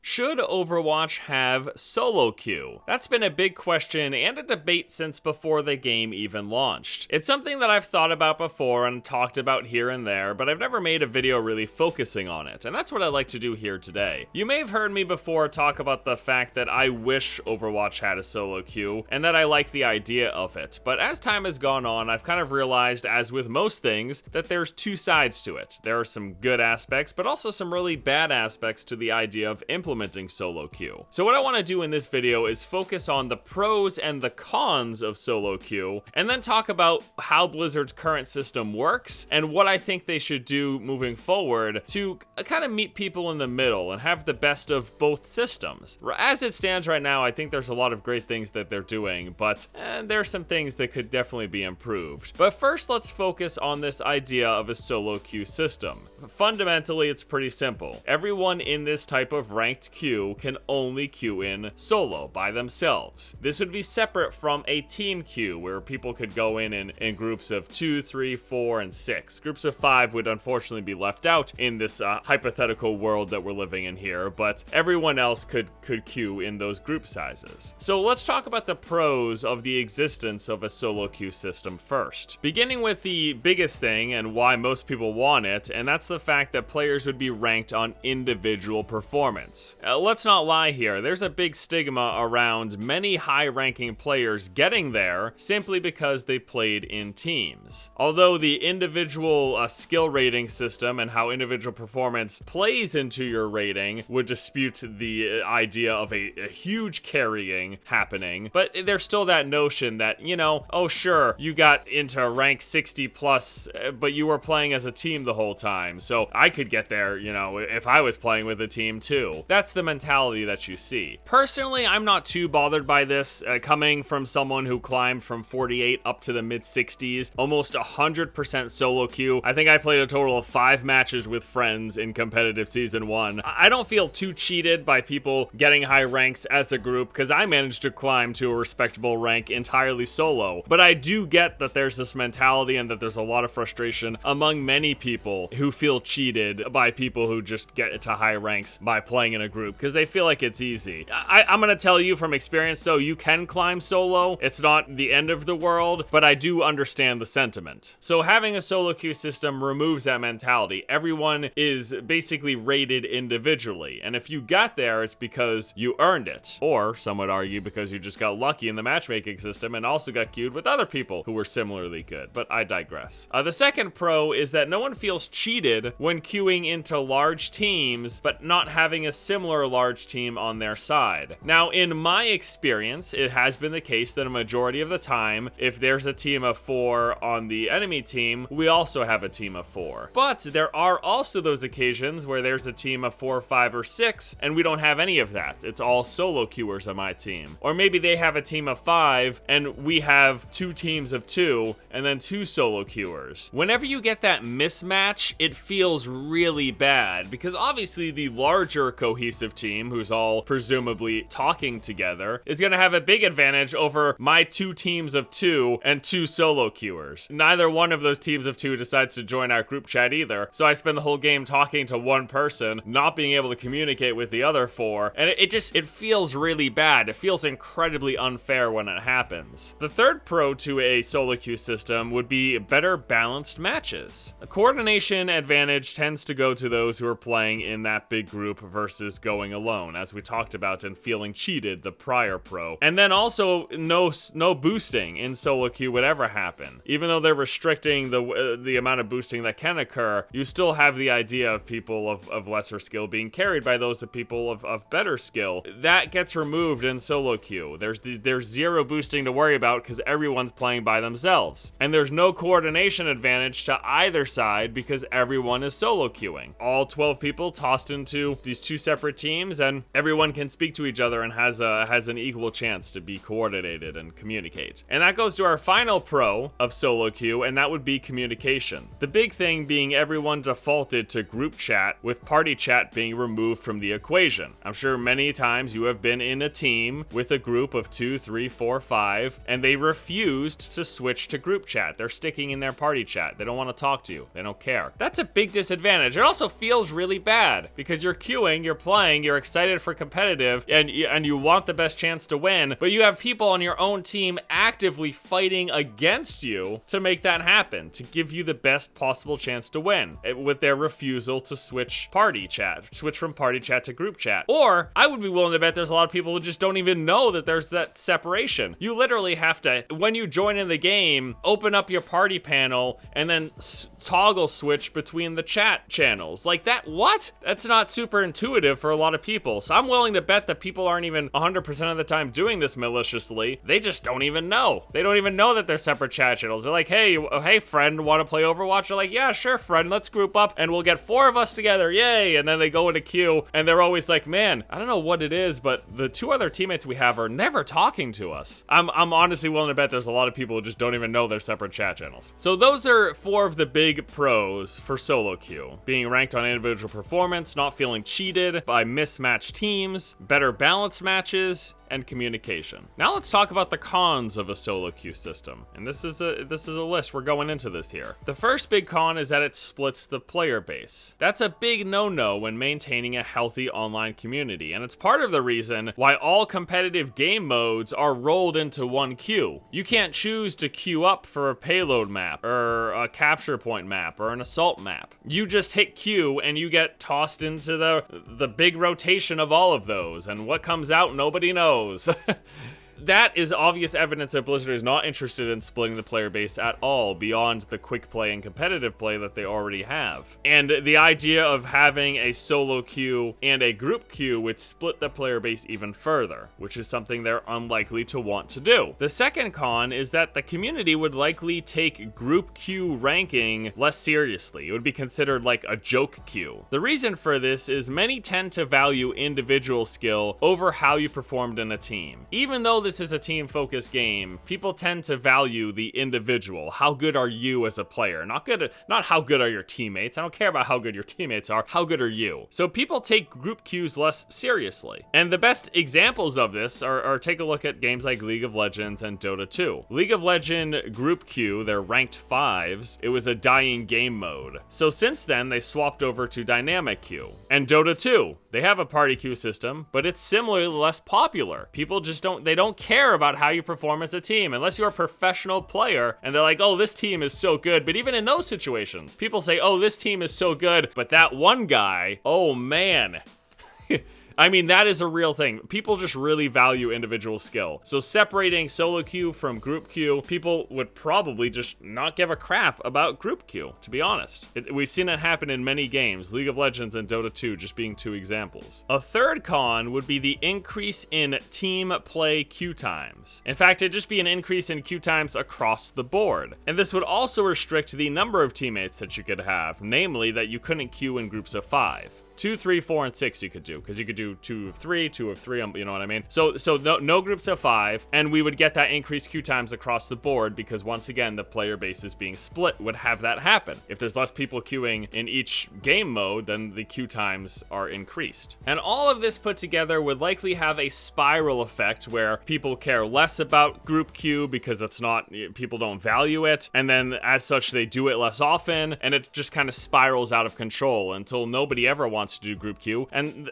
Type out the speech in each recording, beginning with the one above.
Should Overwatch have solo queue? That's been a big question and a debate since before the game even launched. It's something that I've thought about before and talked about here and there, but I've never made a video really focusing on it, and that's what I'd like to do here today. You may have heard me before talk about the fact that I wish Overwatch had a solo queue, and that I like the idea of it, but as time has gone on, I've kind of realized, as with most things, that there's two sides to it. There are some good aspects, but also some really bad aspects to the idea of implementing solo queue. So what I want to do in this video is focus on the pros and the cons of solo queue, and then talk about how Blizzard's current system works and what I think they should do moving forward to kind of meet people in the middle and have the best of both systems. As it stands right now, I think there's a lot of great things that they're doing, but there are some things that could definitely be improved. But first, let's focus on this idea of a solo queue system. Fundamentally, it's pretty simple. Everyone in this type of ranked queue can only queue in solo by themselves. This would be separate from a team queue where people could go in groups of 2, 3, 4, and 6. Groups of 5 would unfortunately be left out in this hypothetical world that we're living in here, but everyone else could queue in those group sizes. So let's talk about the pros of the existence of a solo queue system first. Beginning with the biggest thing and why most people want it, and that's the fact that players would be ranked on individual performance. Let's not lie here, there's a big stigma around many high-ranking players getting there simply because they played in teams. Although the individual skill rating system and how individual performance plays into your rating would dispute the idea of a huge carrying happening, but there's still that notion that, you know, oh sure, you got into rank 60 plus, but you were playing as a team the whole time, so I could get there, you know, if I was playing with a team too. That's the mentality that you see. Personally, I'm not too bothered by this, coming from someone who climbed from 48 up to the mid 60s, almost 100% solo queue. I think I played a total of 5 matches with friends in competitive season 1. I don't feel too cheated by people getting high ranks as a group, because I managed to climb to a respectable rank entirely solo, but I do get that there's this mentality and that there's a lot of frustration among many people who feel cheated by people who just get to high ranks by playing in a group because they feel like it's easy. I'm gonna tell you from experience though, you can climb solo. It's not the end of the world, but I do understand the sentiment. So having a solo queue system removes that mentality. Everyone is basically rated individually, and if you got there, it's because you earned it. Or some would argue because you just got lucky in the matchmaking system and also got queued with other people who were similarly good, but I digress. The second pro is that no one feels cheated when queuing into large teams, but not having a similar large team on their side. Now, in my experience, it has been the case that a majority of the time, if there's a team of 4 on the enemy team, we also have a team of 4. But there are also those occasions where there's a team of 4, 5, or 6, and we don't have any of that. It's all solo queuers on my team. Or maybe they have a team of 5, and we have 2 teams of 2, and then 2 solo queuers. Whenever you get that mismatch, it feels really bad, because obviously the larger cohesive team, who's all presumably talking together, is going to have a big advantage over my 2 teams of 2 and 2 solo queuers. Neither one of those teams of 2 decides to join our group chat either, so I spend the whole game talking to one person, not being able to communicate with the other 4, and it feels really bad. It feels incredibly unfair when it happens. The third pro to a solo queue system would be better balanced matches. A coordination advantage tends to go to those who are playing in that big group versus going alone, as we talked about in feeling cheated, the prior pro. And then also no boosting in solo queue would ever happen. Even though they're restricting the amount of boosting that can occur, you still have the idea of people of lesser skill being carried by those of people of better skill. That gets removed in solo queue. There's zero boosting to worry about because everyone's playing by themselves. And there's no coordination advantage to either side because everyone is solo queuing. All 12 people tossed into these 2 separate teams, and everyone can speak to each other and has an equal chance to be coordinated and communicate. And that goes to our final pro of solo queue, and that would be communication. The big thing being everyone defaulted to group chat, with party chat being removed from the equation. I'm sure many times you have been in a team with a group of 2, 3, 4, 5, and they refused to switch to group chat. They're sticking in their party chat. They don't want to talk to you. They don't care. That's a big disadvantage. It also feels really bad because you're queuing, playing, you're excited for competitive, and you want the best chance to win, but you have people on your own team actively fighting against you to make that happen, to give you the best possible chance to win, with their refusal to switch from party chat to group chat. Or I would be willing to bet there's a lot of people who just don't even know that there's that separation. You literally have to, when you join in the game, open up your party panel and then toggle switch between the chat channels. Like that, what? That's not super intuitive for a lot of people. So I'm willing to bet that people aren't even 100% of the time doing this maliciously. They just don't even know. They don't even know that they're separate chat channels. They're like, hey friend, want to play Overwatch? They're like, yeah, sure friend, let's group up and we'll get 4 of us together, yay. And then they go into queue and they're always like, man, I don't know what it is, but the 2 other teammates we have are never talking to us. I'm honestly willing to bet there's a lot of people who just don't even know they're separate chat channels. So those are 4 of the big pros for solo queue: being ranked on individual performance, not feeling cheated by mismatched teams, better balanced matches, and communication. Now let's talk about the cons of a solo queue system. And this is a list. We're going into this here. The first big con is that it splits the player base. That's a big no-no when maintaining a healthy online community, and it's part of the reason why all competitive game modes are rolled into one queue. You can't choose to queue up for a payload map or a capture point map or an assault map. You just hit queue and you get tossed into the big rotation of all of those, and what comes out nobody knows. That is obvious evidence that Blizzard is not interested in splitting the player base at all beyond the quick play and competitive play that they already have. And the idea of having a solo queue and a group queue would split the player base even further, which is something they're unlikely to want to do. The second con is that the community would likely take group queue ranking less seriously. It would be considered like a joke queue. The reason for this is many tend to value individual skill over how you performed in a team. Even though this is a team-focused game, people tend to value the individual. How good are you as a player? Not how good are your teammates. I don't care about how good your teammates are. How good are you? So people take group queues less seriously. And the best examples of this are take a look at games like League of Legends and Dota 2. League of Legends group queue, their ranked 5s, it was a dying game mode. So since then, they swapped over to dynamic queue. And Dota 2, they have a party queue system, but it's similarly less popular. People just don't care about how you perform as a team unless you're a professional player and they're like, oh, this team is so good. But even in those situations, people say, oh, this team is so good, but that one guy, oh man. I mean, that is a real thing. People just really value individual skill. So separating solo queue from group queue, people would probably just not give a crap about group queue, to be honest. We've seen it happen in many games, League of Legends and Dota 2 just being 2 examples. A third con would be the increase in team play queue times. In fact, it'd just be an increase in queue times across the board. And this would also restrict the number of teammates that you could have, namely that you couldn't queue in groups of 5. 2, 3, 4, and 6 you could do, because you could do 2 of 3, 2 of 3, you know what I mean? So no groups of 5, and we would get that increased queue times across the board, because once again, the player base is being split would have that happen. If there's less people queuing in each game mode, then the queue times are increased. And all of this put together would likely have a spiral effect where people care less about group queue because people don't value it, and then as such, they do it less often, and it just kind of spirals out of control until nobody ever wants to do group queue, and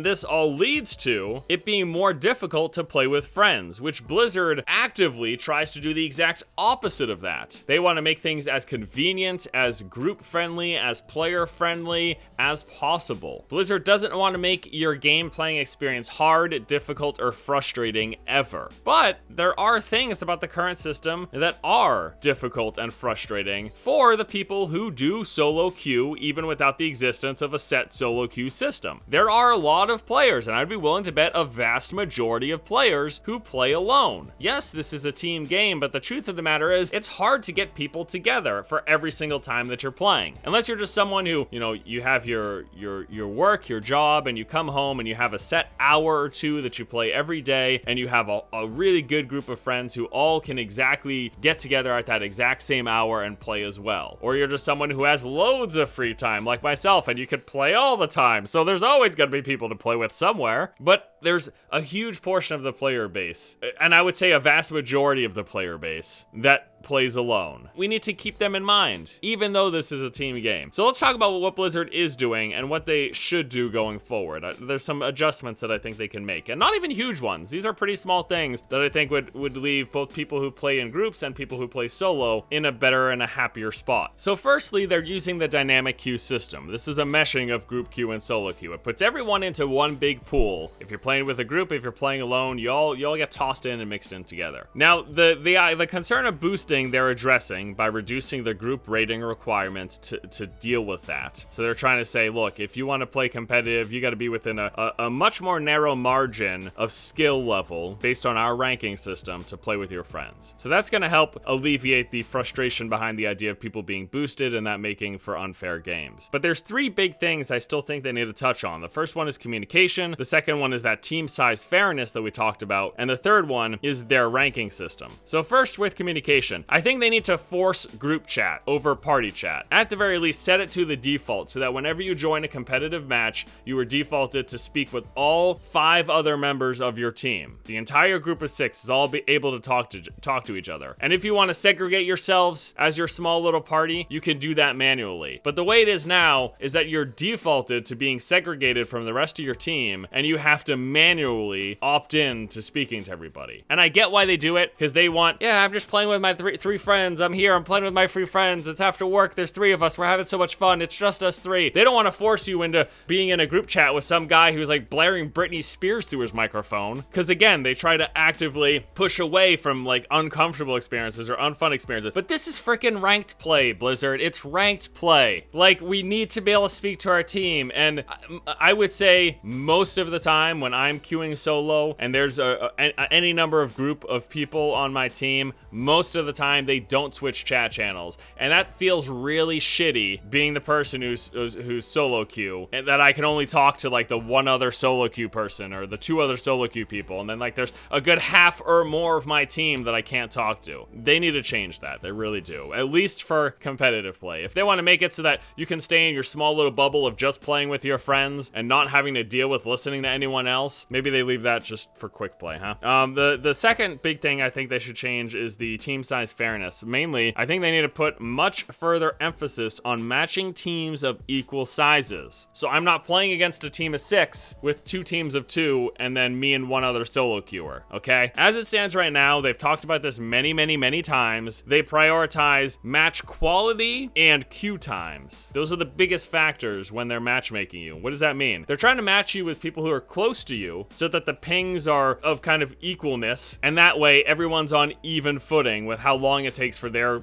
this all leads to it being more difficult to play with friends, which Blizzard actively tries to do the exact opposite of that. They want to make things as convenient, as group friendly, as player friendly as possible. Blizzard doesn't want to make your game playing experience hard, difficult, or frustrating ever. But there are things about the current system that are difficult and frustrating for the people who do solo queue even without the existence of a set solo queue system. There are a lot of players, and I'd be willing to bet a vast majority of players who play alone. Yes, this is a team game, but the truth of the matter is it's hard to get people together for every single time that you're playing. Unless you're just someone who, you have your work, your job, and you come home and you have a set hour or two that you play every day, and you have a really good group of friends who all can exactly get together at that exact same hour and play as well. Or you're just someone who has loads of free time like myself, and you could play all the time. So there's always going to be people to play with somewhere, but there's a huge portion of the player base, and I would say a vast majority of the player base, that plays alone. We need to keep them in mind, even though this is a team game. So let's talk about what Blizzard is doing and what they should do going forward. There's some adjustments that I think they can make, and not even huge ones. These are pretty small things that I think would leave both people who play in groups and people who play solo in a better and a happier spot. So firstly, they're using the dynamic queue system. This is a meshing of group queue and solo queue. It puts everyone into one big pool. If you're playing with a group, if you're playing alone, you all get tossed in and mixed in together. Now, the concern of boosting they're addressing by reducing the group rating requirements to deal with that. So they're trying to say, look, if you want to play competitive, you got to be within a much more narrow margin of skill level based on our ranking system to play with your friends. So that's going to help alleviate the frustration behind the idea of people being boosted and that making for unfair games. But there's three big things I still think they need to touch on. The first one is communication. The second one is that team size fairness that we talked about. And the third one is their ranking system. So first, with communication, I think they need to force group chat over party chat. At the very least, set it to the default so that whenever you join a competitive match, you are defaulted to speak with all 5 other members of your team. The entire group of 6 is all be able to talk to each other. And if you want to segregate yourselves as your small little party, you can do that manually. But the way it is now is that you're defaulted to being segregated from the rest of your team, and you have to manually opt in to speaking to everybody. And I get why they do it, because they want, yeah, I'm just playing with my three friends. I'm here. I'm playing with my 3 friends. It's after work. There's 3 of us. We're having so much fun. It's just us 3. They don't want to force you into being in a group chat with some guy who's like blaring Britney Spears through his microphone. Because again, they try to actively push away from like uncomfortable experiences or unfun experiences. But this is freaking ranked play, Blizzard. It's ranked play. Like, we need to be able to speak to our team. And I would say most of the time when I'm queuing solo and there's any number of group of people on my team, most of the time they don't switch chat channels. And that feels really shitty, being the person who's solo queue, and that I can only talk to like the one other solo queue person or the 2 other solo queue people. And then like there's a good half or more of my team that I can't talk to. They need to change that. They really do. At least for competitive play. If they want to make it so that you can stay in your small little bubble of just playing with your friends and not having to deal with listening to anyone else, maybe they leave that just for quick play, huh? The second big thing I think they should change is the team size fairness. Mainly, I think they need to put much further emphasis on matching teams of equal sizes. So I'm not playing against a team of 6 with 2 teams of 2 and then me and one other solo queuer, okay? As it stands right now, they've talked about this many times. They prioritize match quality and queue times. Those are the biggest factors when they're matchmaking you. What does that mean? They're trying to match you with people who are close to you so that the pings are of kind of equalness, and that way everyone's on even footing with how long it takes for their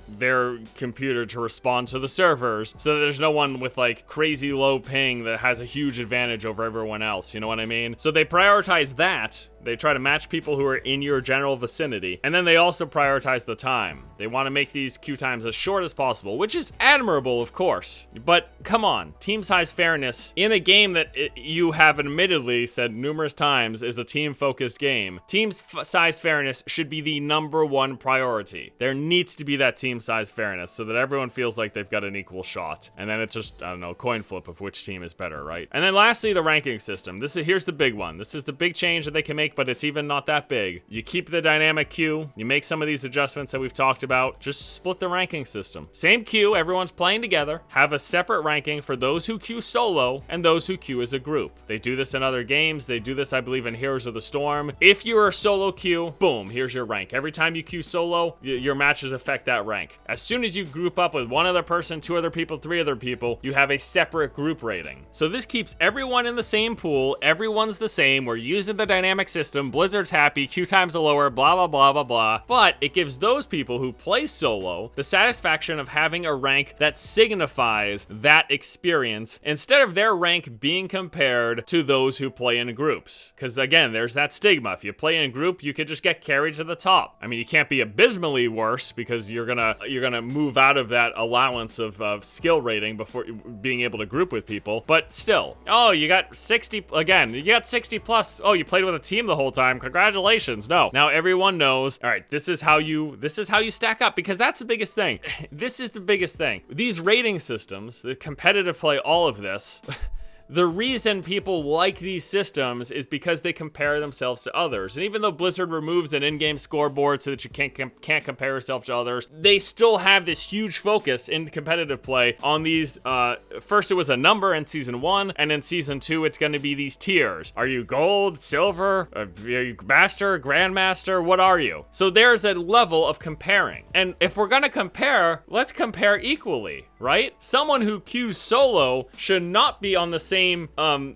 computer to respond to the servers, so that there's no one with like crazy low ping that has a huge advantage over everyone else, you know what I mean? So they prioritize that. They try to match people who are in your general vicinity, and then they also prioritize the time. They want to make these queue times as short as possible, which is admirable, of course. But come on, team size fairness in a game that you have admittedly said numerous times is a team-focused game. Team size fairness should be the #1 priority. There needs to be that team size fairness so that everyone feels like they've got an equal shot. And then it's just, I don't know, coin flip of which team is better, right? And then lastly, the ranking system. Here's the big one. This is the big change that they can make, but it's even not that big. You keep the dynamic queue, you make some of these adjustments that we've talked about, just split the ranking system. Same queue, everyone's playing together, have a separate ranking for those who queue solo and those who queue as a group. They do this in other games. They do this, I believe, in Heroes of the Storm. If you're a solo queue, boom, here's your rank. Every time you queue solo, your matches affect that rank. As soon as you group up with 1 other person, 2 other people, 3 other people, you have a separate group rating. So this keeps everyone in the same pool, everyone's the same, we're using the dynamic system, Blizzard's happy, queue times are lower, blah, blah, blah, blah, blah. But it gives those people who play solo the satisfaction of having a rank that signifies that experience instead of their rank being compared to those who play in groups. Because again, there's that stigma. If you play in a group, you could just get carried to the top. I mean, you can't be abysmally worse because you're gonna move out of that allowance of skill rating before being able to group with people. But still, oh, you got 60 again. You got 60 plus. Oh, you played with a team the whole time. Congratulations. No. Now everyone knows. All right, this is how you stack up, because that's the biggest thing. This is the biggest thing. These rating systems, the competitive play, all of this. the reason people like these systems is because they compare themselves to others. And even though Blizzard removes an in-game scoreboard so that you can't compare yourself to others, they still have this huge focus in competitive play on these. First it was a number in season 1, and in season 2 it's going to be these tiers. Are you gold, silver, are you master, grandmaster? What are you? So there's a level of comparing. And if we're going to compare, let's compare equally, right? Someone who queues solo should not be on the same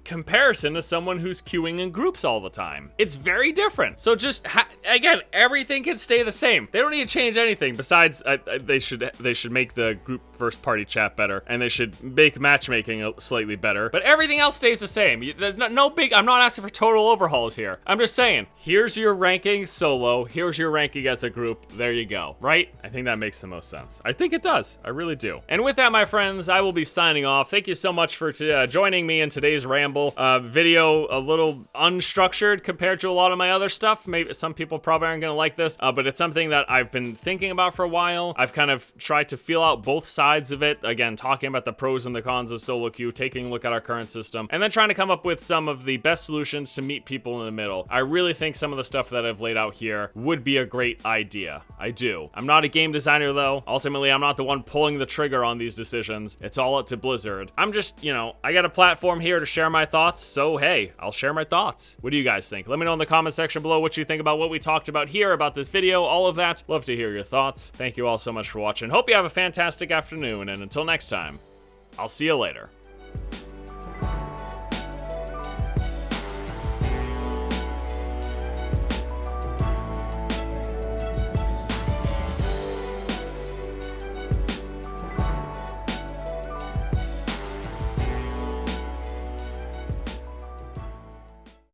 comparison as someone who's queuing in groups all the time. It's very different. So just again, everything can stay the same. They don't need to change anything besides they should make the group first party chat better, and they should make matchmaking slightly better. But everything else stays the same. There's no big. I'm not asking for total overhauls here. I'm just saying, here's your ranking solo. Here's your ranking as a group. There you go. Right? I think that makes the most sense. I think it does. I really do. And with that, my friends, I will be signing off. Thank you so much for joining me in today's ramble. Video a little unstructured compared to a lot of my other stuff. Maybe some people probably aren't gonna like this, but it's something that I've been thinking about for a while. I've kind of tried to feel out both sides of it. Again, talking about the pros and the cons of solo queue, taking a look at our current system, and then trying to come up with some of the best solutions to meet people in the middle. I really think some of the stuff that I've laid out here would be a great idea. I do. I'm not a game designer though. Ultimately, I'm not the one pulling the trigger on these decisions. It's all up to Blizzard. I'm just, I got a platform here to share my thoughts, so hey, I'll share my thoughts. What do you guys think? Let me know in the comment section below what you think about what we talked about here, about this video, all of that. Love to hear your thoughts. Thank you all so much for watching. Hope you have a fantastic afternoon, and until next time, I'll see you later.